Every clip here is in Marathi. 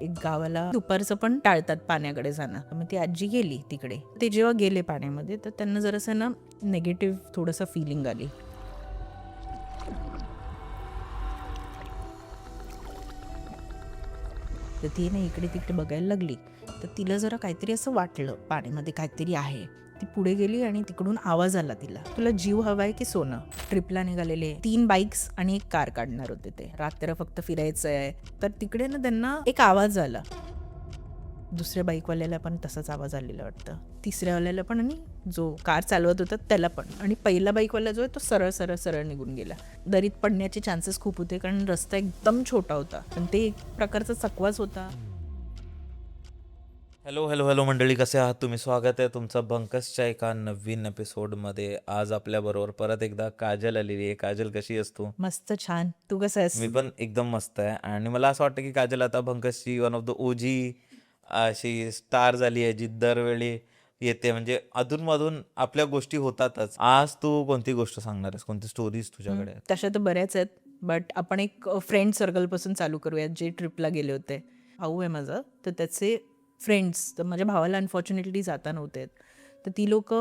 एक गावाला दुपारचं पण टाळतात पाण्याकडे जाणं. मग ती आजी गेली तिकडे. ते जेव्हा गेले पाण्यामध्ये तर त्यांना जरासं ना निगेटिव्ह थोडंसं फिलिंग आली. तर ती ना इकडे तिकडे बघायला लागली. तर तिला जरा काहीतरी असं वाटलं, पाण्यामध्ये काहीतरी आहे. ती पुढे गेली आणि तिकडून आवाज आला तिला, तुला जीव हवाय की सोनं? ट्रिपला निघालेले 3 बाईक्स आणि 1 कार काढणार होते ते. रात्र फक्त फिरायचं आहे. तर तिकडे ना त्यांना एक आवाज आला. दुसऱ्या बाईकवाल्याला पण तसाच आवाज आलेला वाटतं. तिसऱ्यावाल्याला पण आणि जो कार चालवत होता त्याला पण. आणि पहिला बाईकवाला जो आहे तो सरळ सरळ सरळ निघून गेला. दरीत पडण्याचे चान्सेस खूप होते कारण रस्ता एकदम छोटा होता. पण ते एक प्रकारचा चकवाच होता. हॅलो हॅलो हॅलो मंडळी, कसे आहात तुम्ही? स्वागत आहे तुमचं बंकसच्या एका नवीन एपिसोडमध्ये. आज आपल्याबरोबर परत एकदा काजल आलेली आहे. काजल, कशी आहेस तू? मस्त छान. तू कसं आहेस? मी पण एकदम मस्त आहे. आणि मला असं वाटतं की काजल आता बंकसची वन ऑफ द ओजी अशी स्टार झाली आहे, जी दरवेळी येते. म्हणजे अधूनमधून आपल्या गोष्टी होतातच. आज तू कोणती गोष्ट सांगणार आहेस? कोणती स्टोरीज तुझ्याकडे आहेत? तशा तर बऱ्याच आहेत. बट आपण एक फ्रेंड सर्कलपासून चालू करूयात जे ट्रिपला गेले होते. भाऊ आहे माझा, तर त्याचे फ्रेंड्स, तर माझ्या भावाला अनफॉर्च्युनेटली जाता नव्हते. तर ती लोक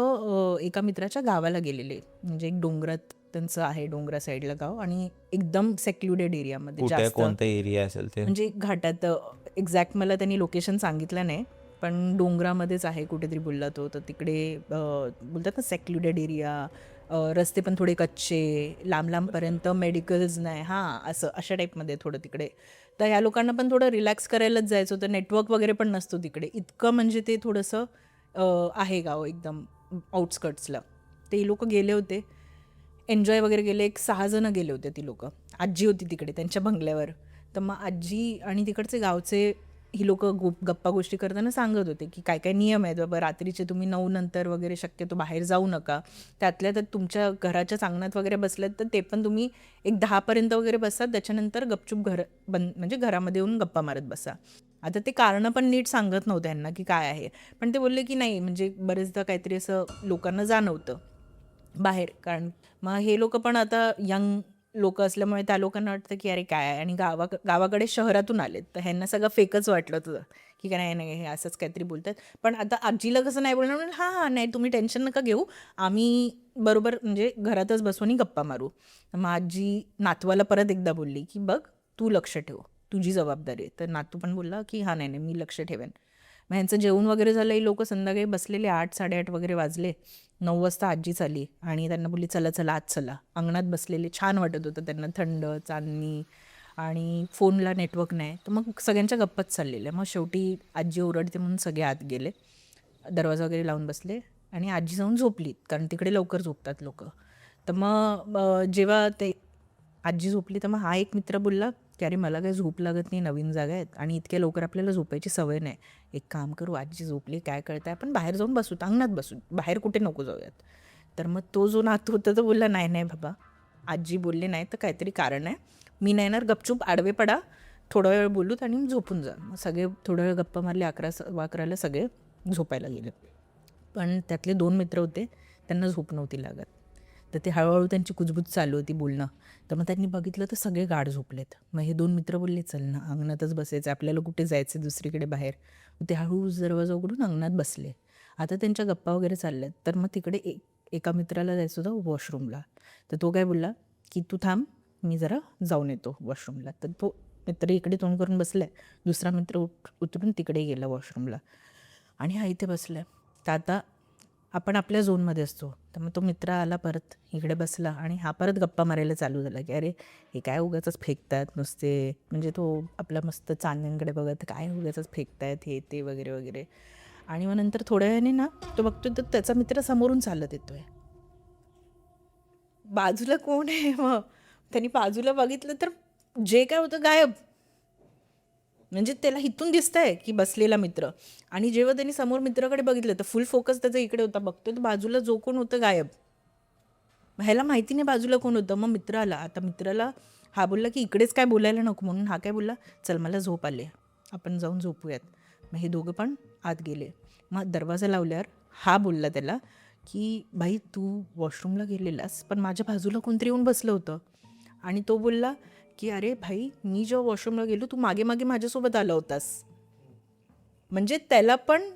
एका मित्राच्या गावाला गेलेले. म्हणजे एक डोंगरात त्यांचं आहे, डोंगरा साईडला गाव आणि एकदम सेक्लुडेड एरियामध्ये, कुठे, जास्त कोणता एरिया असेल ते? म्हणजे घाटात. एक्झॅक्ट मला त्यांनी लोकेशन सांगितलं नाही, पण डोंगरामध्येच आहे कुठेतरी बोलला तो. तर तिकडे बोलतात ना सेक्लुडेड एरिया, रस्ते पण थोडे कच्चे, लांब लांबपर्यंत मेडिकल्स नाही, हां असं अशा टाईपमध्ये थोडं तिकडे. तर ह्या लोकांना पण थोडं रिलॅक्स करायलाच जायचं होतं. नेटवर्क वगैरे पण नसतो तिकडे इतकं. म्हणजे ते थोडंसं आहे गाव एकदम आउटस्कट्सला. ते लोक गेले होते, एन्जॉय वगैरे गेले. एक 6 जण गेले होते ती लोक. आजी होती तिकडे त्यांच्या बंगल्यावर. तर मग आजी आणि तिकडचे गावचे ही लोक गप्पा गोष्टी करताना सांगत होते की काय काय नियम आहेत बाबा, रात्रीचे तुम्ही 9 नंतर वगैरे शक्यतो बाहेर जाऊ नका. त्यातल्या त्यात तुमच्या घराच्या अंगणात वगैरे बसल्यात तर ते पण तुम्ही एक 10 पर्यंत वगैरे बसा. त्याच्यानंतर गपचूप म्हणजे घरामध्ये येऊन गप्पा मारत बसा. आता ते कारणं पण नीट सांगत नव्हते यांना की काय आहे. पण ते बोलले की नाही, म्हणजे बरेचदा काहीतरी असं लोकांना जाणवतं बाहेर. कारण मग हे लोक पण आता यंग लोक असल्यामुळे त्या लोकांना वाटतं की अरे काय आहे. आणि गावाकडे शहरातून आलेत तर ह्यांना सगळं फेकच वाटलं होतं की काय नाही नाही हे असंच काहीतरी बोलतात. पण आता आजीला कसं नाही बोलणार, हां हां नाही तुम्ही टेन्शन नका घेऊ, आम्ही बरोबर म्हणजे घरातच बसू आणि गप्पा मारू. मग आजी नातवाला परत एकदा बोलली की बघ, तू लक्ष ठेव, तुझी जबाबदारी आहे. तर नातू पण बोलला की हां नाही नाही मी लक्ष ठेवेन. मग ह्यांचं जेवण वगैरे झालं. ही लोक संध्याकाळी बसलेले, 8-8:30 वगैरे वाजले. 9 वाजता आजीच आली आणि त्यांना बोलली चला चला आत चला. अंगणात बसलेले, छान वाटत होतं त्यांना, थंड चांदणी आणि फोनला नेटवर्क नाही. तर मग सगळ्यांच्या गप्पाच चाललेल्या. मग शेवटी आजी ओरडते म्हणून सगळे आत गेले, दरवाजा वगैरे लावून बसले आणि आजी जाऊन झोपली कारण तिकडे लवकर झोपतात लोक. तर मग जेव्हा ते आजी झोपली तर मग हा एक मित्र बोलला की अरे मला काही झोप लागत नाही, नवीन जागा आहेत आणि इतक्या लवकर आपल्याला झोपायची सवय नाही. एक काम करू, आजी झोपली काय कळतं, आपण बाहेर जाऊन बसू, अंगणात बसू, बाहेर कुठे नको जाऊयात. तर मग तो जो नातू होता तो बोलला नाही नाही बाबा, आजी बोलली नाही तर काहीतरी कारण आहे, मी नाही येणार, गपचूप आडवे पडा, थोडा वेळ बोलूत आणि झोपून जा. मग सगळे थोडा वेळ गप्पा मारले. 11-11 सगळे झोपायला गेले. पण त्यातले 2 मित्र होते, त्यांना झोप नव्हती लागत. तर ते हळूहळू त्यांची कुजबूज चालू होती बोलणं. तर मग त्यांनी बघितलं तर सगळे गाढ झोपलेत. मग हे 2 मित्र बोलले चल ना अंगणातच बसायचं, आपल्याला कुठे जायचं दुसरीकडे बाहेर. मग ते हळू दरवाजा उघडून अंगणात बसले. आता त्यांच्या गप्पा वगैरे चालल्यात. तर मग तिकडे एका मित्राला जायचं होतं वॉशरूमला. तर तो काय बोलला की तू थांब, मी जरा जाऊन येतो वॉशरूमला. तर तो मित्र इकडे तोंड करून बसलाय, दुसरा मित्र उतरून तिकडे गेला वॉशरूमला आणि हा इथे बसला आहे. तर आता आपण आपल्या झोनमध्ये असतो. तर मग तो मित्र आला परत इकडे बसला आणि हा परत गप्पा मारायला चालू झाला की अरे हे काय उगाचच फेकतात नुसते, म्हणजे तो आपला मस्त चांदण्यांकडे बघत काय उगाचच फेकतायत हे ते वगैरे वगैरे. आणि मग नंतर थोड्या वेळाने ना तो बघतो तर त्याचा मित्र समोरून चालत येतोय. बाजूला कोण आहे? मग त्यांनी बाजूला बघितलं तर जे काय होतं गायब. म्हणजे त्याला इथून दिसतंय की बसलेला मित्र. आणि जेव्हा त्यांनी समोर मित्राकडे बघितलं तर फुल फोकस त्याचा इकडे होता. बघतोय तर बाजूला जो कोण होतं गायब. ह्याला माहिती नाही बाजूला कोण होतं. मग मित्र आला. आता मित्राला हा बोलला की इकडेच काय बोलायला नको, म्हणून हा काय बोलला चल मला झोप आले, आपण जाऊन झोपूयात. मग हे दोघं पण आत गेले. मग दरवाजा लावल्यावर हा बोलला त्याला की भाई तू वॉशरूमला गेलेलास पण माझ्या बाजूला कोणतरी येऊन बसलं होतं. आणि तो बोलला की अरे भाई मी जेव्हा वॉशरूमला गेलो तू मागे मागे माझ्यासोबत आला होतास. म्हणजे त्याला पण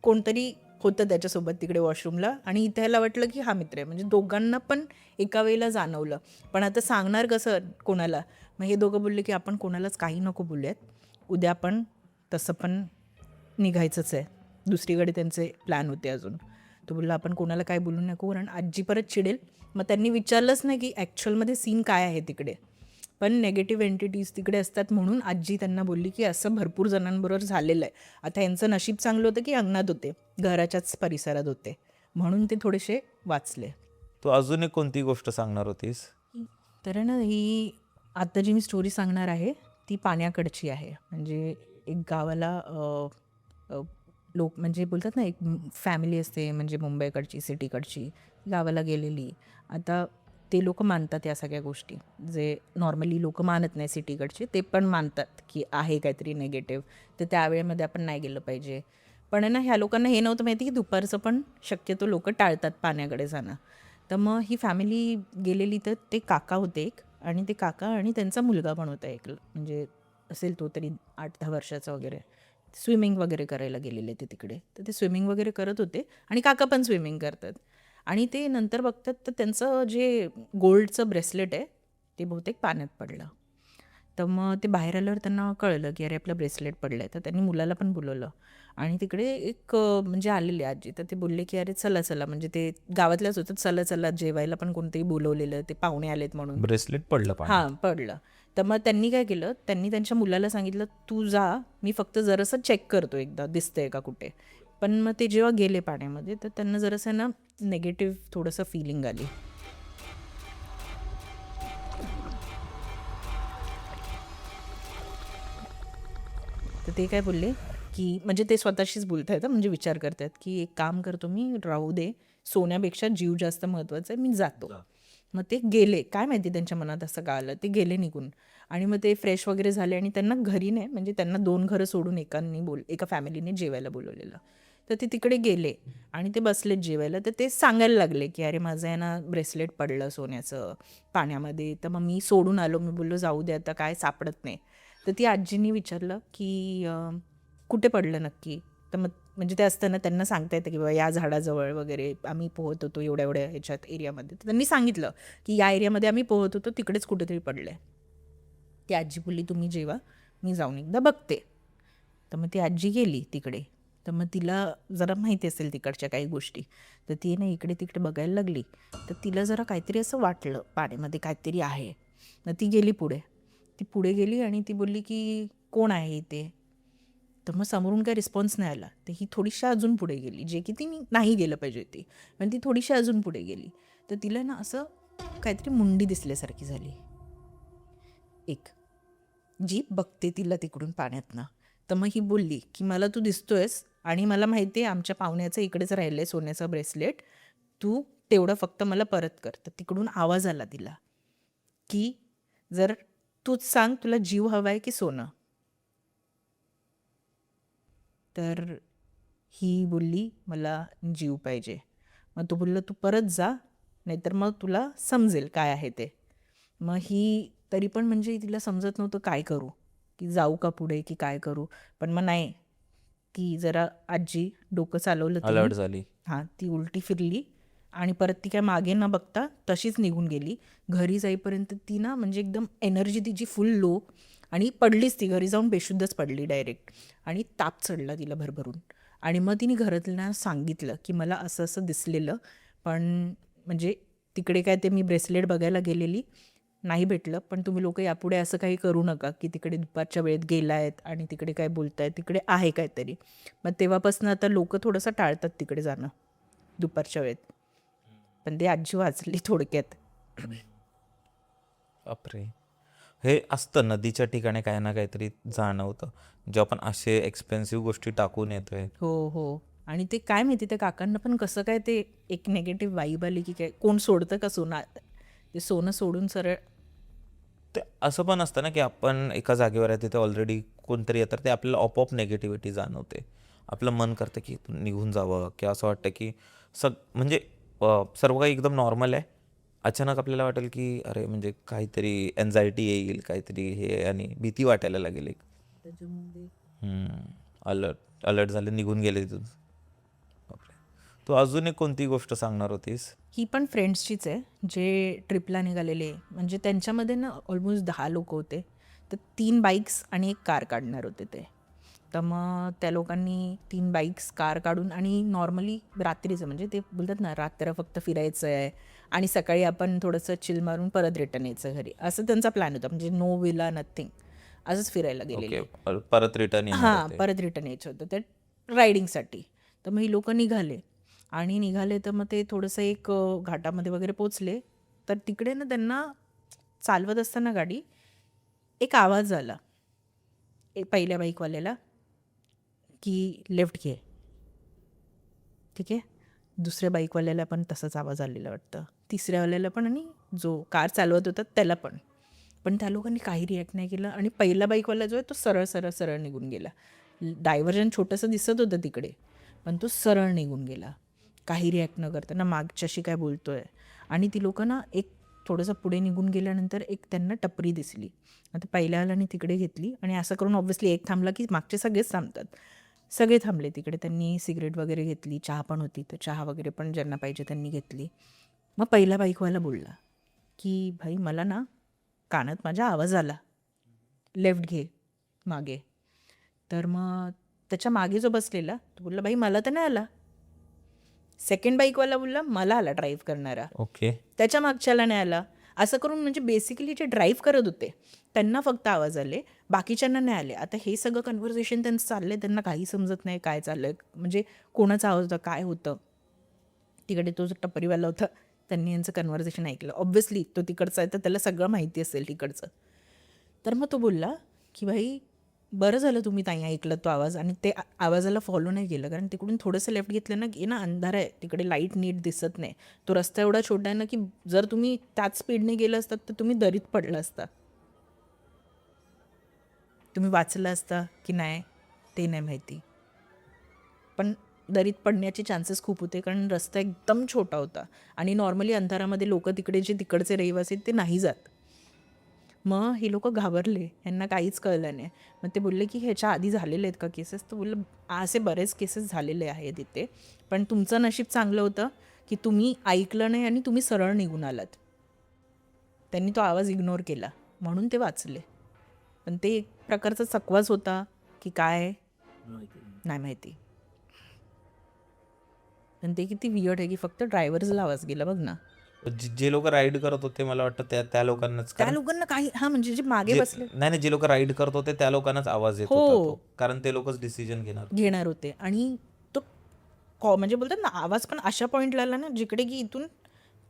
कोणतरी होतं त्याच्यासोबत तिकडे वॉशरूमला आणि इथे ह्याला वाटलं की हा मित्र आहे. म्हणजे दोघांना पण एका वेळेला जाणवलं. पण आता सांगणार कसं कोणाला? मग हे दोघं बोलले की आपण कोणालाच काही नको बोलूयात. उद्या आपण तसं पण निघायचंच आहे. दुसरीकडे त्यांचे प्लॅन होते अजून. तो बोलला आपण कोणाला काय बोलू नको कारण आजी परत चिडेल. मग त्यांनी विचारलंच नाही की ॲक्च्युअलमध्ये सीन काय आहे तिकडे. पण नेगेटिव्ह एंटिटीज तिकडे असतात म्हणून आजी त्यांना बोलली की असं भरपूर जणांबरोबर झालेलं आहे. आता यांचं नशीब चांगलं होतं की अंगणात होते, घराच्याच परिसरात होते, म्हणून ते थोडेसे वाचले. तू अजून एक कोणती गोष्ट सांगणार होतीस? तर ना ही आता जी मी स्टोरी सांगणार आहे ती पाण्याकडची आहे. म्हणजे एक गावाला लोक म्हणजे बोलतात ना एक फॅमिली असते म्हणजे मुंबईकडची सिटीकडची गावाला गेलेली. आता ते लोक मानतात या सगळ्या गोष्टी जे नॉर्मली लोक मानत नाही सिटीकडचे, ते पण मानतात की आहे काहीतरी नेगेटिव्ह, तर त्यावेळेमध्ये आपण नाही गेलं पाहिजे. पण आहे ना ह्या लोकांना हे नव्हतं माहिती की दुपारचं पण शक्यतो लोक टाळतात पाण्याकडे जाणं. तर मग ही फॅमिली गेलेली, तर ते काका होते एक आणि ते काका आणि त्यांचा मुलगा पण होता एक, म्हणजे असेल तो तरी 8-10 वर्षाचा वगैरे. स्विमिंग वगैरे करायला गेलेले ते तिकडे, तर ते स्विमिंग वगैरे करत होते आणि काका पण स्विमिंग करतात आणि ते नंतर बघतात तर त्यांचं जे गोल्डचं ब्रेसलेट आहे ते बहुतेक पाण्यात पडलं. तर मग ते बाहेर आल्यावर त्यांना कळलं की अरे आपलं ब्रेसलेट पडलं आहे. तर त्यांनी मुलाला पण बोलवलं आणि तिकडे एक म्हणजे आलेले आजी, तर ते बोलले की अरे चला चला, म्हणजे ते गावातल्याच होतं, चला चला जेवायला पण कोणतंही बोलवलेलं, ते पाहुणे आलेत म्हणून. ब्रेसलेट पडलं हां, पाण्यात. पडलं. तर मग त्यांनी काय केलं, त्यांनी त्यांच्या मुलाला सांगितलं तू जा, मी फक्त जरासं चेक करतो एकदा दिसतंय का कुठे. पण मग ते जेव्हा गेले पाण्यामध्ये तर त्यांना जरासं ना नेगेटिव्ह थोडंसं फिलिंग आली. तर ते काय बोलले की म्हणजे ते स्वतःशीच बोलत आहेत, म्हणजे विचार करतात की एक काम करतो मी, राहू दे, सोन्यापेक्षा जीव जास्त महत्त्वाचा आहे, मी जातो. मग ते गेले, काय माहिती त्यांच्या मनात असं का आलं, ते गेले निघून. आणि मग ते फ्रेश वगैरे झाले आणि त्यांना घरी नाही, म्हणजे त्यांना 2 घरं सोडून एका फॅमिलीने जेवायला बोलवलेलं. तर ते तिकडे गेले आणि ते बसलेत जेवायला. तर ते सांगायला लागले की अरे माझं आहे ना ब्रेसलेट पडलं सोन्याचं पाण्यामध्ये, तर मग मी सोडून आलो, मी बोललो जाऊ दे आता काय सापडत नाही. तर ती आजींनी विचारलं की कुठे पडलं नक्की. तर मग म्हणजे ते असताना त्यांना सांगता येतं की बाबा या झाडाजवळ वगैरे आम्ही पोहत होतो एवढ्या एवढ्या ह्याच्यात एरियामध्ये. तर त्यांनी सांगितलं की या एरियामध्ये आम्ही पोहत होतो, तिकडेच कुठेतरी पडलं आहे. ती आजी बोलली तुम्ही जेवा, मी जाऊन एकदा बघते. तर मग ती आजी गेली तिकडे. तर मग तिला जरा माहिती असेल तिकडच्या काही गोष्टी, तर ती ना इकडे तिकडे बघायला लागली. तर तिला जरा काहीतरी असं वाटलं पाण्यामध्ये काहीतरी आहे. मग ती गेली पुढे. ती पुढे गेली आणि ती बोलली की कोण आहे इथे. तर मग समोरून काही रिस्पॉन्स नाही आला. तर ही थोडीशी अजून पुढे गेली, जे की ती नाही गेलं पाहिजे ती, पण ती थोडीशी अजून पुढे गेली. तर तिला ना असं काहीतरी मुंडी दिसल्यासारखी झाली एक, जी बघते तिला तिकडून पाण्यातनं. तर मग ही बोलली की मला तू दिसतोयस आणि मला माहिती आहे आमच्या पाहुण्याचं इकडेच राहिलं आहे सोन्याचं ब्रेसलेट, तू तेवढं फक्त मला परत कर. तर तिकडून आवाज आला तिला की जर तूच सांग तुला जीव हवा आहे की सोनं. तर ही बोलली मला जीव पाहिजे. मग तो बोलला तू परत जा, नाहीतर मग तुला समजेल काय आहे ते. मग ही तरी पण म्हणजे तिला समजत नव्हतं काय करू, की जाऊ का पुढे की काय करू. पण मग नाही, की जरा आजी डोकं चालवलं तिने. अलर्ट झाली. हां, ती उलटी फिरली आणि परत ती काय मागे न बघता तशीच निघून गेली. घरी जाईपर्यंत ती ना म्हणजे एकदम एनर्जी तिची फुल लो आणि पडलीच, ती घरी जाऊन बेशुद्धच पडली डायरेक्ट आणि ताप चढला तिला भरभरून. आणि मग तिने घरातल्यांना सांगितलं की मला असं असं दिसलेलं, पण म्हणजे तिकडे काय ते मी ब्रेसलेट बघायला गेलेली, नाही भेटलं, पण तुम्ही लोक यापुढे असं काही करू नका की तिकडे दुपारच्या वेळेत गेला आहेत आणि तिकडे काय बोलतायत, तिकडे आहे काहीतरी. मग तेव्हापासून आता लोक थोडंसं टाळतात तिकडे जाणं दुपारच्या वेळेत. पण ती आजी वाचली थोडक्यात. बापरे! हे असतं नदीच्या ठिकाणी काही ना काहीतरी जाणवतं, जेव्हा आपण असे एक्सपेन्सिव्ह गोष्टी टाकून येतोय. हो हो. आणि ते काय माहिती त्या काकांना पण कसं काय ते एक नेगेटिव्ह वाईब आली की काय, कोण सोडतं का सोनं, ते सोनं सोडून सरळ. ते असं पण असतं ना की आपण एका जागेवर आहे, तिथे ऑलरेडी कोणतरी येतं, ते आपल्याला आपोआप नेगेटिव्हिटी जाणवते. आपलं मन करतं की निघून जावं, किंवा असं वाटतं की म्हणजे सर्व काही एकदम नॉर्मल आहे, अचानक आपल्याला वाटेल की अरे म्हणजे काहीतरी एन्झायटी येईल, काहीतरी हे, आणि भीती वाटायला लागेल एक. त्याच्यामध्ये अलर्ट. अलर्ट झाले, निघून गेले तिथून. बापरे. तू अजून एक कोणती गोष्ट सांगणार होतीस? ही पण फ्रेंड्सचीच आहे, जे ट्रिपला निघालेले. म्हणजे त्यांच्यामध्ये ना ऑलमोस्ट 10 लोक होते. तर 3 बाईक्स आणि 1 कार काढणार होते ते. तर मग त्या लोकांनी 3 बाईक्स, कार काढून आणि नॉर्मली रात्रीचं म्हणजे ते बोलतात ना, रात्र फक्त फिरायचं आहे आणि सकाळी आपण थोडंसं चिल मारून परत रिटर्न यायचं घरी, असं त्यांचा प्लॅन होता. म्हणजे नो विला नथिंग, असंच फिरायला ओके. गेलेले. परत रिटर्न येणार हां, होते. परत रिटर्न यायचं होतं ते रायडिंगसाठी. तर मग ही लोकं निघाले आणि निघाले तर मग ते थोडंसं एक घाटामध्ये वगैरे पोचले. तर तिकडे ना त्यांना चालवत असताना गाडी एक आवाज आला पहिल्या बाईकवाल्याला, की लेफ्ट घे. ठीक आहे. दुसऱ्या बाईकवाल्याला पण तसाच आवाज आलेला वाटतं. तिसऱ्यावाल्याला पण आणि जो कार चालवत होता त्याला पण. पण त्या लोकांनी काही रिॲक्ट नाही केलं आणि पहिला बाईकवाला जो आहे तो सरळ सरळ सरळ निघून गेला. डायव्हर्जन छोटंसं दिसत होतं तिकडे, पण तो सरळ निघून गेला. काही रिॲक्ट न करता, ना मागच्याशी काय बोलतोय. आणि ती लोकं ना एक थोडंसं पुढे निघून गेल्यानंतर एक त्यांना टपरी दिसली. आता पहिल्यावाल्याने तिकडे घेतली आणि असं करून ऑब्व्हियसली एक थांबला की मागचे सगळेच थांबतात. सगळे थांबले तिकडे. त्यांनी सिगरेट वगैरे घेतली, चहा पण होती, तर चहा वगैरे पण ज्यांना पाहिजे त्यांनी घेतली. मग पहिला बाईकवाला बोलला, की भाई मला ना कानात माझ्या आवाज आला, लेफ्ट घे मागे. तर मग त्याच्या मागे जो बसलेला तो बोलला, भाई मला तर नाही आला. सेकंड बाईकवाला बोलला, मला आला ड्राईव्ह करणारा. ओके. त्याच्या मागच्याला नाही आला. असं करून म्हणजे बेसिकली जे ड्राईव्ह करत होते त्यांना फक्त आवाज आले, बाकीच्यांना नाही आले. आता हे सगळं कन्व्हर्सेशन त्यांचं चाललंय, त्यांना काही समजत नाही काय चाललंय, म्हणजे कोणाचा आवाज होता, काय होतं. तिकडे तो जो टपरीवाला होता त्यांनी यांचं कन्व्हर्सेशन ऐकलं. ऑब्व्हियसली तो तिकडचा आहे तर त्याला सगळं माहिती असेल तिकडचं. तर मग तो बोलला, की भाई बरं झालं तुम्ही ताई ऐकलं तो आवाज आणि ते आवाजाला फॉलो नाही केलं, कारण तिकडून थोडंसं लेफ्ट घेतलं ना की ना अंधार आहे तिकडे, लाईट नीट दिसत नाही. तो रस्ता एवढा छोटा आहे ना की जर तुम्ही त्याच स्पीडने गेलं असतात तर तुम्ही दरीत पडला असता. तुम्ही वाचलं असता की नाही ते नाही माहिती, पण दरीत पडण्याचे चान्सेस खूप होते कारण रस्ता एकदम छोटा होता आणि नॉर्मली अंधारामध्ये लोक तिकडे जे तिकडचे रहिवासी आहेत ते नाही जात. मग हे लोक घाबरले, ह्यांना काहीच कळलं नाही. मग ते बोलले की ह्याच्या आधी झालेले आहेत का केसेस, तर बोललं असे बरेच केसेस झालेले आहेत इथे, पण तुमचं नशीब चांगलं होतं की तुम्ही ऐकलं नाही आणि तुम्ही सरळ निघून आलात. त्यांनी तो आवाज इग्नोर केला म्हणून ते वाचले. पण ते एक प्रकारचा चकवाच होता की काय नाही माहिती. पण ते किती वियर्ड आहे की फक्त ड्रायव्हरला आवाज गेला बघ ना. जे लोक राईड करत होते मला वाटतं त्या त्या लोकांनाच, त्या कारण लोकांना काही हा म्हणजे जे मागे जे बसले नाही नाही, जे लोक राईड करत होते त्या लोकांनाच आवाज येत हो होता तो, कारण ते लोकच डिसिजन घेणार होते. घेणार होते. आणि तो म्हणजे बोलतात ना आवाज पण अशा पॉईंटला आला ना जिकडे की इथून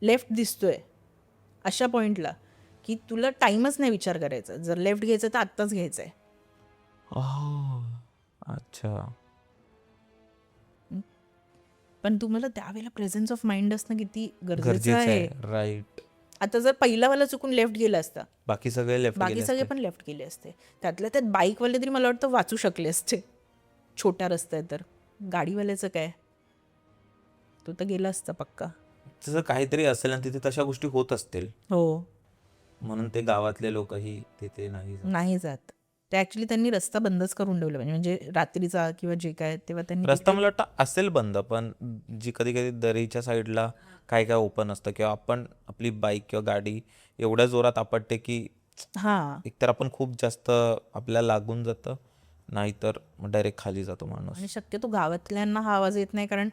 लेफ्ट दिसतोय, अशा पॉईंटला की तुला टाईमच नाही विचार करायचा, जर लेफ्ट घ्यायचं तर आत्ताच घ्यायचं आहे. अच्छा. पण तुम्हाला त्यावेळेला प्रेझेन्स ऑफ माइंड असणं किती गरजेचं गरजेचं आहे. आहे, राईट. आता जर पहिलावाला चुकून लेफ्ट गेला असता, बाकी सगळे लेफ्ट बाकी गेले सगळे असते. पण लेफ्ट गेले असते. त्यातल्या त्यात बाईकवाले तरी मला वाटतं वाचू शकले असते, छोट्या रस्त्यात. तर गाडीवाल्याचं काय, तो तर गेला असता पक्का. तसं काहीतरी असेल आणि तिथे तशा गोष्टी होत असतील, हो, म्हणून ते गावातले लोकही तिथे नाही जात. नाही जात. ते ॲक्च्युली त्यांनी रस्ता बंदच करून ठेवला, म्हणजे रात्रीचा किंवा जे काय तेव्हा त्यांनी रस्ता तिथे मला वाटतं असेल बंद, पण जी कधी कधी दरीच्या साईडला काय काय ओपन असतं, किंवा आपण आपली बाईक किंवा गाडी एवढ्या जोरात आपटते की हां. एकतर आपण खूप जास्त आपल्याला लागून जातं, नाहीतर डायरेक्ट खाली जातो माणूस. आणि शक्यतो गावातल्यांना हा आवाज येत नाही, कारण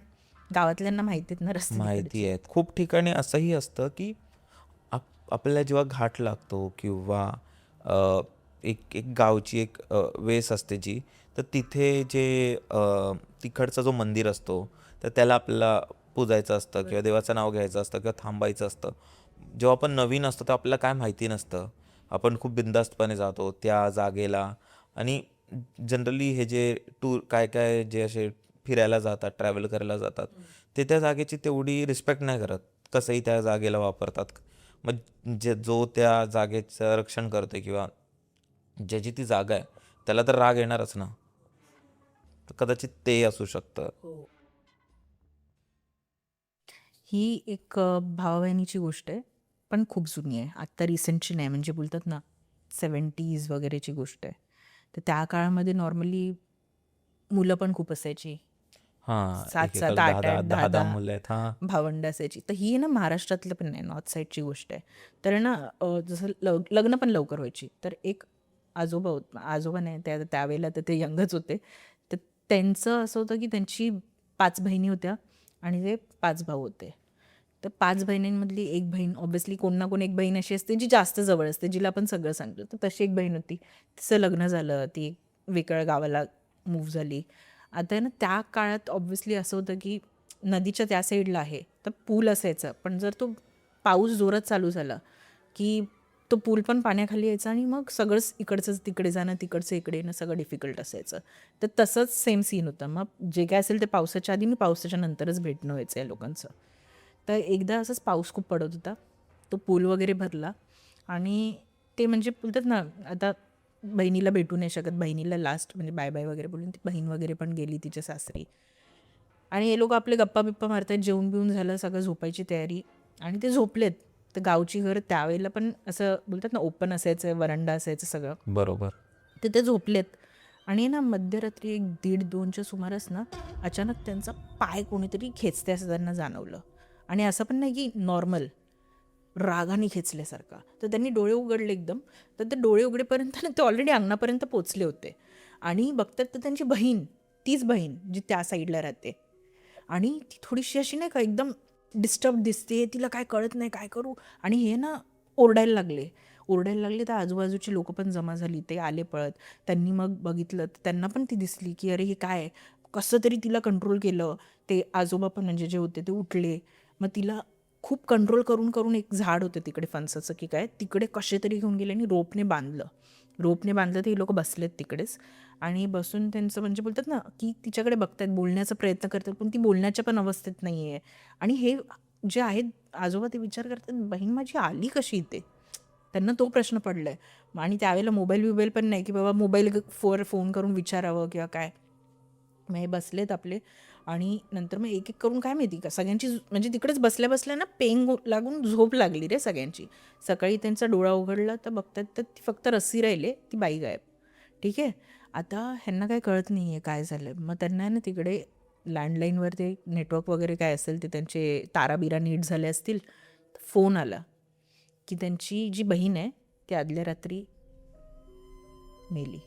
गावातल्यांना माहिती आहेत ना रस्ते माहिती तिकडचे. आहेत. खूप ठिकाणी असंही असतं की आपल्याला जेव्हा घाट लागतो किंवा अ, एक एक गावची एक वेस असते जी, तर तिथे जे तिकडचा जो मंदिर असतो तर त्याला आपल्याला पूजायचं असतं किंवा देवाचं नाव घ्यायचं असतं किंवा थांबायचं असतं. जेव्हा आपण नवीन असतो तेव्हा आपल्याला काय माहिती नसतं, आपण खूप बिनधास्तपणे जातो त्या जागेला. आणि जनरली हे जे टूर काय काय जे असे फिरायला जातात, ट्रॅव्हल करायला जातात, ते त्या जागेची तेवढी रिस्पेक्ट नाही करत, कसंही त्या जागेला वापरतात. मग जो त्या जागेचं रक्षण करते किंवा ज्याची ती जागा आहे त्याला तर राग येणारच ना, तर कदाचित ते असू शकतं. ही एक भावाबहिणीची गोष्ट आहे, पण खूप जुनी आहे. आत्ता रिसेंटची नाही, म्हणजे बोलतात ना 70s वगैरेची गोष्ट आहे. तर त्या काळामध्ये नॉर्मली मुलं पण खूप असायची. हां, 7-7, एकेकाला 10-10, 8-8, 10-10 10-10 मुलं आहेत. हां, भावंडं असायची. तर ही आहे ना महाराष्ट्रातलं पण नाही, नॉर्थ साईडची गोष्ट आहे. तर आहे ना जसं लग्न पण लवकर व्हायची. तर एक आजोबा नाही त्यावेळेला तर ते यंगच होते. तर त्यांचं असं होतं की त्यांची 5 बहिणी होत्या आणि ते 5 भाऊ होते. तर 5 बहिणींमधली एक बहीण ऑब्व्हियसली कोण ना कोण एक बहीण अशी असते जी जास्त जवळ असते, जिला आपण सगळं सांगतो. तर तशी एक बहीण होती. तिचं लग्न झालं. ती वेगळ्या गावाला मूव्ह झाली. आता आहे ना त्या काळात ऑब्व्हियसली असं होतं की नदीच्या त्या साईडला आहे तर पूल असायचा, पण जर तो पाऊस जोरात चालू झाला की तो पूल पण पाण्याखाली यायचा आणि मग सगळंच इकडचंच तिकडे जाणं, तिकडचं इकडे येणं सगळं डिफिकल्ट असायचं. तर तसंच सेम सीन होतं. मग जे काय असेल ते पावसाच्या आधी आणि पावसाच्या नंतरच भेटणं व्हायचं या लोकांचं. तर एकदा असंच पाऊस खूप पडत होता. तो पूल वगैरे भरला आणि ते म्हणजे बोलतात ना, आता बहिणीला भेटू नाही शकत. बहिणीला लास्ट म्हणजे बाय बाय वगैरे बोलून ती बहीण वगैरे पण गेली तिच्या सासरी आणि हे लोक आपले गप्पा-बिप्पा मारतायत. जेवून-बिवून झालं, सगळं झोपायची तयारी आणि ते झोपलेत. तर गावची घरं त्यावेळेला पण असं बोलतात ना, ओपन असायचं, वरांडा असायचं सगळं. बरोबर. तर ते झोपलेत आणि ना मध्यरात्री 1:30-2च्या सुमारास ना अचानक त्यांचा पाय कोणीतरी खेचते असं त्यांना जाणवलं. आणि असं पण नाही की नॉर्मल, रागाने खेचल्यासारखा. तर त्यांनी डोळे उघडले एकदम. तर ते डोळे उघडेपर्यंत ना ते ऑलरेडी अंगणापर्यंत पोचले होते आणि बघतात तर त्यांची बहीण, तीच बहीण जी त्या साईडला राहते आणि ती थोडीशी अशी नाही का एकदम डिस्टर्ब दिसते. तिला काय कळत नाही काय करू आणि हे ना ओरडायला लागले तर आजूबाजूची लोकं पण जमा झाली. ते आले पळत. त्यांनी मग बघितलं तर त्यांना पण ती दिसली की अरे हे काय आहे? कसं तरी तिला कंट्रोल केलं. ते आजोबा पण म्हणजे जे होते ते उठले. मग तिला खूप कंट्रोल करून करून एक झाड होतं तिकडे फणसाचं की काय, तिकडे कसे तरी घेऊन गेले आणि रोपने बांधलं तर ही लोकं बसलेत तिकडेच आणि बसून त्यांचं म्हणजे बोलतात ना की तिच्याकडे बघतायत, बोलण्याचा प्रयत्न करतात, पण ती बोलण्याच्या पण अवस्थेत नाही आहे. आणि हे जे आहेत आजोबा ते विचार करतात, बहीण माझी आली कशी इथे? त्यांना तो प्रश्न पडलाय. आणि त्यावेळेला मोबाईल पण नाही की बाबा फोन करून विचारावं किंवा काय. मग हे बसलेत आपले आणि नंतर मग एक एक करून काय माहिती का सगळ्यांची म्हणजे तिकडेच बसल्या बसल्या ना लागून झोप लागली रे सगळ्यांची. सकाळी त्यांचा डोळा उघडला तर बघतात तर ती फक्त रस्सी राहिले, ती बाई गायब. ठीक आहे. आता ह्यांना काही कळत नाही आहे काय झालं. मग त्यांना आहे ना तिकडे लँडलाईनवर ते नेटवर्क वगैरे काय असेल ते त्यांचे ताराबिरा नीट झाले असतील. फोन आला की त्यांची जी बहीण आहे ती आदल्या रात्री मेली.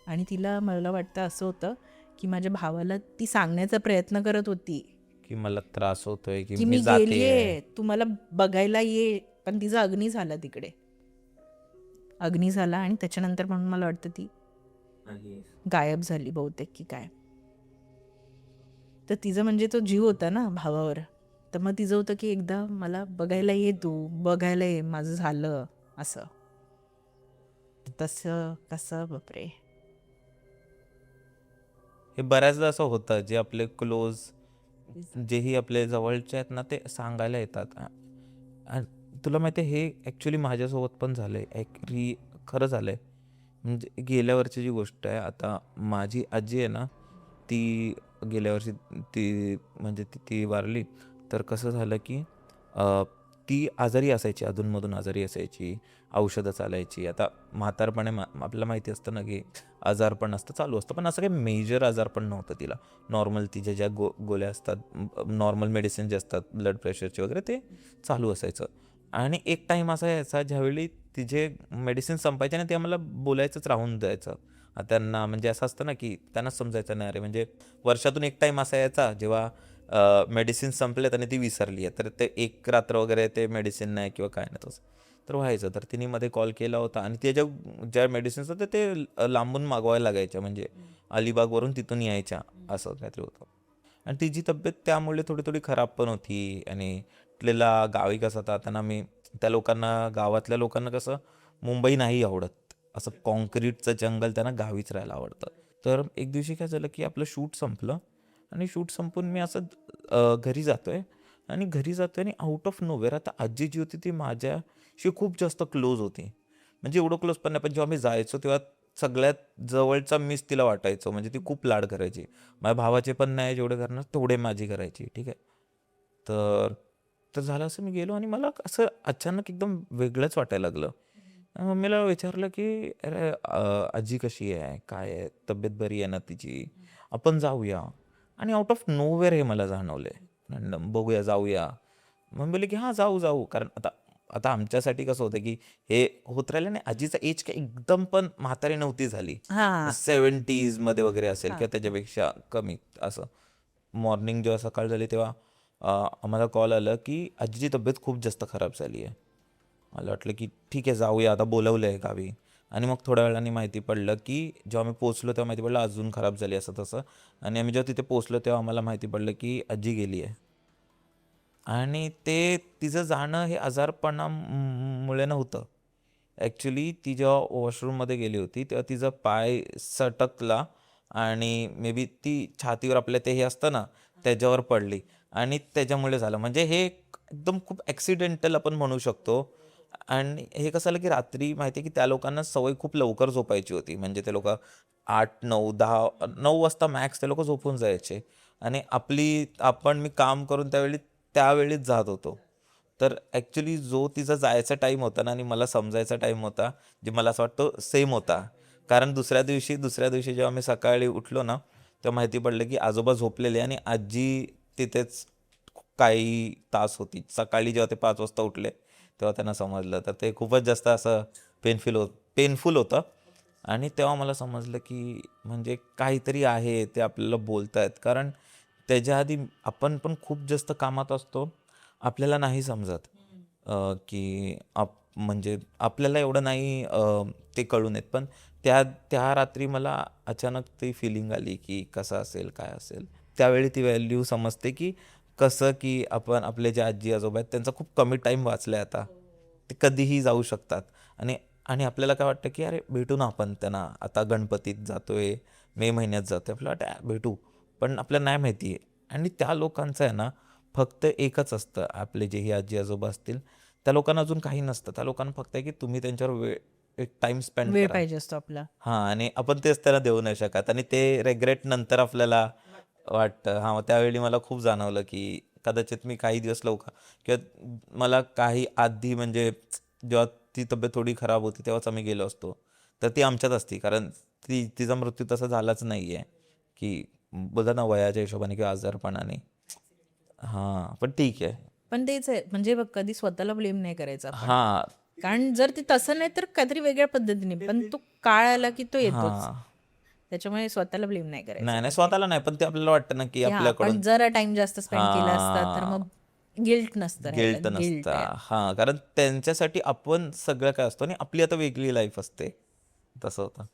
आणि तिला मला वाटतं असं होतं की माझ्या भावाला ती सांगण्याचा प्रयत्न करत होती की मला त्रास होतोय, की की मी मी जातेय. गेलीये, तू मला बघायला ये. पण तिचा अग्नी झाला तिकडे. अग्नी झाला आणि त्याच्यानंतर म्हणून मला वाटतं ती गायब झाली बहुतेक की काय. तर तिचं म्हणजे तो जीव होता ना भावावर. तर मग तिचं होतं की एकदा मला बघायला ये, तू बघायला ये, माझं झालं असं. तसं कसं बापरे. हे बऱ्याचदा असं होतं, जे आपले क्लोज, जेही आपले जवळचे आहेत ना, ते सांगायला येतात. आणि तुला माहिती आहे, हे ॲक्च्युली माझ्यासोबत पण झालं आहे. खरं झालं आहे. म्हणजे गेल्या वर्षीची जी गोष्ट आहे. आता माझी आजी आहे ना, ती गेल्या वर्षी ती वारली. तर कसं झालं की ती आजारी असायची, अधूनमधून आजारी असायची, औषधं चालायची. आता म्हातारपणे आपल्याला माहिती असतं ना की आजारपण असतं, चालू असतं. पण असं काही मेजर आजारपण नव्हतं तिला. नॉर्मल तिच्या ज्या गोळ्या असतात, नॉर्मल मेडिसिन जे असतात ब्लड प्रेशरचे वगैरे, ते चालू असायचं. आणि एक टाईम असा यायचा ज्यावेळी तिचे मेडिसिन संपायचे आणि ते आम्हाला बोलायचंच राहून जायचं. त्यांना म्हणजे असं असतं ना की त्यांना समजायचं नाही, अरे म्हणजे वर्षातून एक टाईम असा यायचा जेव्हा मेडिसिन संपलेत आणि ती विसरली आहे, तर ते एक रात्र वगैरे ते मेडिसिन नाही किंवा काय नाही तसं तर व्हायचं. तर तिने मध्ये कॉल केला होता आणि ते ज्या मेडिसिन्स होत्या ते लांबून मागवायला लागायच्या, म्हणजे अलिबागवरून तिथून यायच्या, असं काहीतरी होतं. आणि तिची तब्येत त्यामुळे थोडी थोडी खराब पण होती. आणि तिला गावी कसं आता त्यांना त्या लोकांना, गावातल्या लोकांना कसं मुंबई नाही आवडत, असं कॉन्क्रीटचं जंगल त्यांना गावीच राहायला आवडतं. तर एक दिवशी काय झालं की आपलं शूट संपलं आणि शूट संपून मी असं घरी जातोय आणि आउट ऑफ नोवेअर आता आजी जी होती ती माझ्याशी खूप जास्त क्लोज होती. म्हणजे एवढं क्लोज पण नाही, पण जेव्हा मी जायचो तेव्हा सगळ्यात जवळचा मीच तिला वाटायचो. म्हणजे ती खूप लाड करायची. माझ्या भावाचे पण नाही जेवढे करणार तेवढे माझी करायची. ठीक आहे. तर तर झालं असं, मी गेलो आणि मला असं अचानक एकदम वेगळंच वाटायला लागलं. मम्मीला विचारलं की अरे आजी कशी आहे, काय आहे, तब्येत बरी आहे ना तिची, आपण जाऊया. आणि आउट ऑफ नोवेअर हे मला जाणवले, बघूया जाऊया. मग बोलले की हां जाऊ जाऊ. कारण आता आता आमच्यासाठी कसं होतं की हे होत राहिलं नाही. आजीचा एज काय एकदम पण म्हातारी नव्हती झाली, हां, 70s मध्ये वगैरे असेल हां. किंवा त्याच्यापेक्षा कमी असं. मॉर्निंग जेव्हा सकाळ झाली तेव्हा आम्हाला कॉल आला की आजीची तब्येत खूप जास्त खराब झाली आहे. मला वाटलं की ठीक आहे जाऊया, आता बोलवलं आहे गावी. आणि मग थोड्या वेळाने माहिती पडलं की जेव्हा आम्ही पोचलो तेव्हा माहिती पडलं अजून खराब झाली असं तसं. आणि आम्ही जेव्हा तिथे पोचलो तेव्हा आम्हाला माहिती पडलं की आजी गेली आहे. आणि ते तिचं जाणं हे आजारपणामुळे नव्हतं. ॲक्च्युली ती जेव्हा वॉशरूममध्ये गेली होती तेव्हा तिचा पाय सटकला आणि मे बी ती छातीवर आपल्या ते हे असतं ना त्याच्यावर पडली आणि त्याच्यामुळे झालं. म्हणजे हे एकदम खूप ॲक्सिडेंटल आपण म्हणू शकतो. आणि हे कसं झालं की रात्री माहिती आहे की त्या लोकांना सवय खूप लवकर झोपायची होती. म्हणजे ते लोकं 8, 9, 10, 9 वाजता मॅक्स ते लोकं झोपून जायचे. आणि आपण मी काम करून त्यावेळीच जात होतो. तर ॲक्च्युली जो तिचा जायचा टाईम होता ना आणि मला समजायचा टाईम होता, जे मला असं वाटतं सेम होता. कारण दुसऱ्या दिवशी जेव्हा मी सकाळी उठलो ना, तेव्हा माहिती पडलं की आजोबा झोपलेले आणि आजी तिथेच काही तास होती. सकाळी जेव्हा ते 5 वाजता उठले, तेव्हा त्यांना समजलं. तर ते खूपच जास्त असं पेनफुल होतं. आणि तेव्हा मला समजलं की म्हणजे काहीतरी आहे ते आपल्याला बोलतायत. कारण त्याच्या आधी आपण पण खूप जास्त कामात असतो. आपल्याला नाही समजत की म्हणजे आपल्याला एवढं नाही ते कळून येत. पण त्या त्या रात्री मला अचानक ती फिलिंग आली की कसं असेल, काय असेल. त्यावेळी ती व्हॅल्यू समजते की कसं की आपण आपले जे आजी-आजोबा आहेत त्यांचा खूप कमी टाईम वाचलाय आता. ते कधीही जाऊ शकतात. आणि आणि आपल्याला काय वाटतं की अरे भेटू ना आपण त्यांना. आता गणपतीत जातोय, मे महिन्यात जातोय. आपल्याला वाटतं भेटू. पण आपल्याला नाही माहिती आहे. आणि त्या लोकांचं आहे ना, फक्त एकच असतं. आपले जेही आजी-आजोबा असतील, त्या लोकांना अजून काही नसतं. त्या लोकांना फक्त आहे की तुम्ही त्यांच्यावर एक टाईम स्पेंड वेळ करा. पाहिजे असतो आपला. हां, आणि आपण तेच त्यांना देऊ नाही शकत. आणि ते रिग्रेट नंतर आपल्याला वाटतं. हां, मग त्यावेळी मला खूप जाणवलं की कदाचित मी काही दिवस लवकर किंवा मला काही आधी म्हणजे जेव्हा ती तब्येत थोडी खराब होती तेव्हाच आम्ही गेलो असतो. तर ती आमच्यात असती. कारण तिचा मृत्यू तसा झालाच नाही आहे, की बोलतात ना वयाच्या हिशोबाने किंवा आजारपणाने. हां, पण ठीक आहे. पण तेच आहे, म्हणजे बघ कधी स्वतःला ब्लेम नाही करायचा आपण. हां, कारण जर ते तसं नाही तर काहीतरी वेगळ्या पद्धतीने, पण तो काळ आला की तो येतोच. हां. त्याच्यामुळे स्वतःला ब्लेम नाही करायचा नाही, नाही कधी. स्वतःला नाही. पण ते आपल्याला वाटतं ना, की की हां, आपल्याकडून आपण जरा टाइम जास्त स्पेंड केला असता तर हां. मग गिल्ट नसतं गिल्ट राहिलं. नसता. गिल्ट आहे. हां, कारण त्यांच्यासाठी आपण सगळं काय असतो आणि आपली आता वेगळी लाईफ असते. तसं होतं.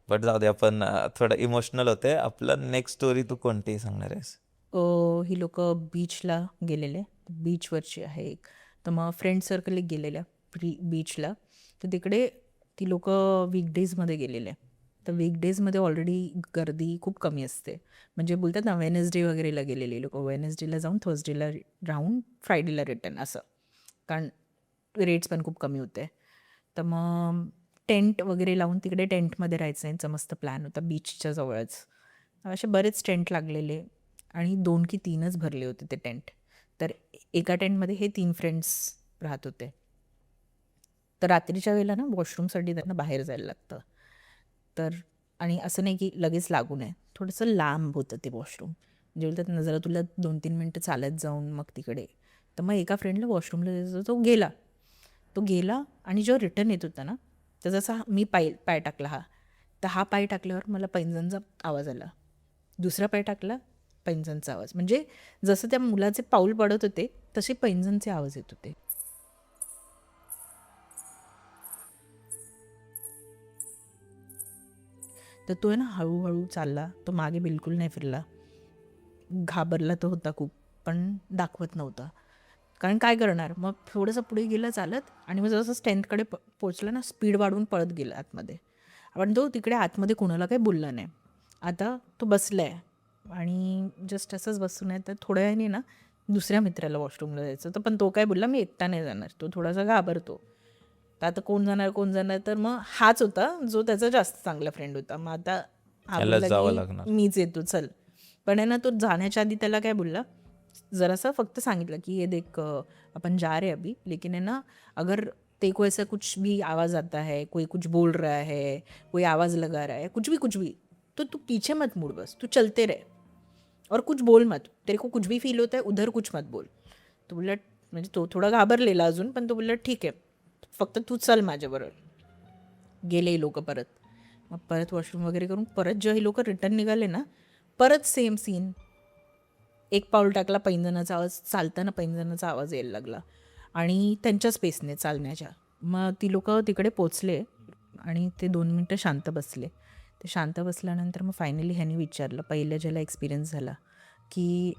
बट जाऊ दे आपण थोडं इमोशनल होते. आपलं नेक्स्ट स्टोरी तू कोणतीही सांगणार आहेस? ही लोकं बीचला गेलेले. बीचवरची आहे एक. तर मग फ्रेंड सर्कल एक गेलेल्या बीचला. तर तिकडे ती लोकं वीकडेजमध्ये गेलेले. तर वीकडेजमध्ये ऑलरेडी गर्दी खूप कमी असते. म्हणजे बोलतात ना वेडनेसडे वगैरेला गेलेली लोकं. वेडनेसडेला जाऊन थर्सडेला राहून फ्रायडेला रिटर्न असं. कारण रेट्स पण खूप कमी होते. तर मग टेंट वगैरे लावून तिकडे टेंटमध्ये राहायचं यांचा मस्त प्लॅन होता बीचच्या जवळच. असे बरेच टेंट लागलेले आणि 2 की 3च भरले होते ते टेंट. तर एका टेंटमध्ये हे 3 फ्रेंड्स राहत होते. तर रात्रीच्या वेळेला ना वॉशरूमसाठी त्यांना बाहेर जायला लागतं. तर आणि असं नाही की लगेच लागून आहे. थोडंसं लांब होतं ते वॉशरूम. म्हणजे बोलतात ना जरा तुला 2-3 मिनटं चालत जाऊन मग तिकडे. तर मग एका फ्रेंडला वॉशरूमला जायचं तो गेला. तो गेला आणि जेव्हा रिटर्न येत होता ना, तर जसा मी पाय टाकला तर हा पाय टाकल्यावर मला पैंजणचा आवाज आला. दुसरा पाय टाकला, पैंजणचा आवाज. म्हणजे जसं त्या मुलाचे पाऊल पडत होते, तसे पैंजणचे आवाज येत होते. तर तो आहे ना हळूहळू चालला. तो मागे बिलकुल नाही फिरला. घाबरला तो होता खूप, पण दाखवत नव्हता. कारण काय करणार? मग थोडंसं पुढे गेला चालत आणि मग जसं स्ट्रेंथकडे पोचला ना, स्पीड वाढवून पळत गेला आतमध्ये. पण तो तिकडे आतमध्ये कोणाला काही बोलला नाही. आता तो बसला आहे आणि जस्ट असंच बसून आहे, तर थोड्या वेळाने ना दुसऱ्या मित्राला वॉशरूमला जायचं. तर पण तो काय बोलला, "मी एकटा नाही जाणार." तो थोडासा घाबरतो. तर आता कोण जाणार? तर मग हाच होता, जो त्याचा जास्त चांगला फ्रेंड होता. मग आता हा यालाच बोलला, जावं की लागणार. "मीच येतो, चल." पण आहे ना, तो जाण्याच्या आधी त्याला काय बोलला, जरासं फक्त सांगितलं, की "ये देख अपन जा रहे अभी, लेकिन है ना, अगर तेरे को ऐसा कुछ भी आवाज़ आता है, कोई कुछ बोल रहा है, कोई आवाज़ लगा रहा है, कुछ भी, तो तू पीछे मत मुड़, बस तू चलते रहे और कुछ बोल मत. तेरे को कुछ भी फील होता है उधर कुछ मत बोल. तो बोलला, म्हणजे तो थोडा घाबरलेला अजून, पण तो बोलला ठीक आहे, फक्त तू चल माझ्याबरोबर. गेले ही लोक परत. मग परत वॉशरूम वगैरे करून परत जेव्हा ही लोक रिटर्न निघाले ना, परत सेम सीन. एक पाऊल टाकला, पैंजणाचा आवाज, चालताना पैंजणाचा आवाज यायला लागला आणि त्यांच्याच पेसने चालण्याच्या. मग ती लोक तिकडे पोचले आणि ते 2 मिनटं शांत बसले. ते शांत बसल्यानंतर मग फायनली ह्यानी विचारलं, पहिल्या ज्याला एक्सपिरियन्स झाला, की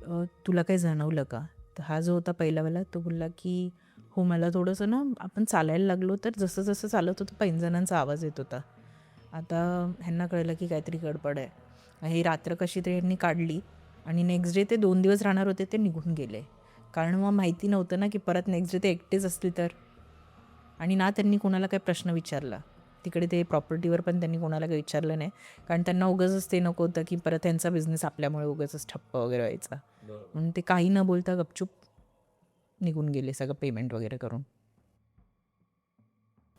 तुला काही जाणवलं का? तर हा जो होता पहिलावाला तो बोलला की हो, मला थोडंसं ना, आपण चालायला लागलो तर जसं जसं चालत होतं पैंजणांचा आवाज येत होता. आता ह्यांना कळलं की काहीतरी गडबड आहे. ही रात्र कशी तरी ह्यांनी काढली आणि नेक्स्ट डे ते 2 दिवस राहणार होते, ते निघून गेले. कारण मग माहिती नव्हतं ना की परत नेक्स्ट डे ते एकटेच असतील तर. आणि ना त्यांनी कोणाला काही प्रश्न विचारला तिकडे. ते प्रॉपर्टीवर पण त्यांनी कोणाला काही विचारलं नाही, कारण त्यांना उगाचच ते नको होतं की परत त्यांचा बिझनेस आपल्यामुळे उगाचच ठप्प वगैरे व्हायचा. म्हणून ते काही न बोलता गपचूप निघून गेले, सगळं पेमेंट वगैरे करून.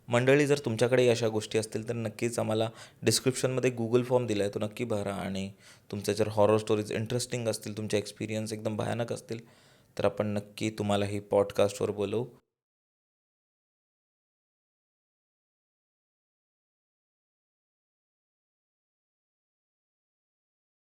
मंडळी, जर तुमच्याकडे अशा गोष्टी असतील तर नक्कीच आम्हाला डिस्क्रिप्शनमध्ये गुगल फॉर्म दिला आहे, तो नक्की भरा. आणि तुमच्या जर हॉरर स्टोरीज इंटरेस्टिंग असतील, तुमचे एक्सपिरियन्स एकदम भयानक असतील, तर आपण नक्की तुम्हाला ही पॉडकास्टवर बोलवू.